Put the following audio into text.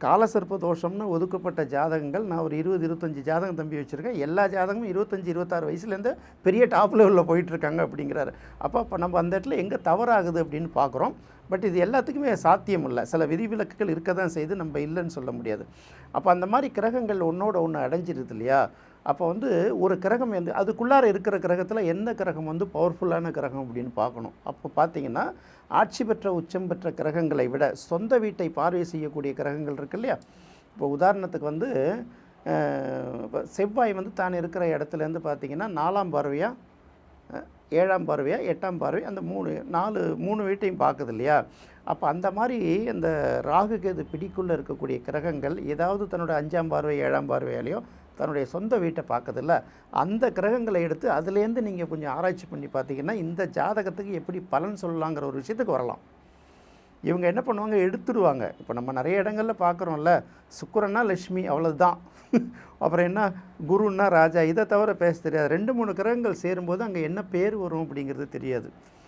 காலசர்ப்ப தோஷம்னு ஒதுக்கப்பட்ட ஜாதகங்கள் நான் ஒரு 20-25 ஜாதகம் தம்பி வச்சுருக்கேன். எல்லா ஜாதகமும் 25-26 வயசுலேருந்து பெரிய டாப் லெவலில் போயிட்டுருக்காங்க அப்படிங்கிறாரு. அப்போ நம்ம அந்த இடத்துல எங்கே தவறாகுது அப்படின்னு பார்க்குறோம். பட் இது எல்லாத்துக்குமே சாத்தியம் இல்லை. சில விதிவிலக்குகள் இருக்க தான் செய்து, நம்ம இல்லைன்னு சொல்ல முடியாது. அப்போ அந்த மாதிரி கிரகங்கள் ஒன்றோட ஒன்று அடைஞ்சிருது இல்லையா? அப்போ ஒரு கிரகம் அதுக்குள்ளார இருக்கிற கிரகத்தில் எந்த கிரகம் பவர்ஃபுல்லான கிரகம் அப்படின்னு பார்க்கணும். அப்போ பார்த்தீங்கன்னா ஆட்சி பெற்ற உச்சம் பெற்ற கிரகங்களை விட சொந்த வீட்டை பார்வை செய்யக்கூடிய கிரகங்கள் இருக்கு இல்லையா? இப்போ உதாரணத்துக்கு இப்போ செவ்வாய் தான் இருக்கிற இடத்துலேருந்து பார்த்தீங்கன்னா 4ஆம் பார்வையாக 7ஆம் பார்வையாக 8ஆம் பார்வை அந்த 3 வீட்டையும் பார்க்குது இல்லையா? அப்போ அந்த மாதிரி அந்த ராகு கேது பிடிக்குள்ளே இருக்கக்கூடிய கிரகங்கள் ஏதாவது தன்னோட 5ஆம் பார்வை 7ஆம் பார்வையாலேயோ தன்னுடைய சொந்த வீட்டை பார்க்குதில்ல, அந்த கிரகங்களை எடுத்து அதுலேருந்து நீங்கள் கொஞ்சம் ஆராய்ச்சி பண்ணி பார்த்தீங்கன்னா இந்த ஜாதகத்துக்கு எப்படி பலன் சொல்லலாங்கிற ஒரு விஷயத்துக்கு வரலாம். இவங்க என்ன பண்ணுவாங்க, எடுத்துடுவாங்க. இப்போ நம்ம நிறைய இடங்களில் பார்க்குறோம்ல, சுக்கிரன்னா லட்சுமி அவ்வளோதான், அப்புறம் என்ன குருன்னா ராஜா, இதை தவிர பேச தெரியாது. 2-3 கிரகங்கள் சேரும்போது அங்கே என்ன பேர் வரும் அப்படிங்கிறது தெரியாது.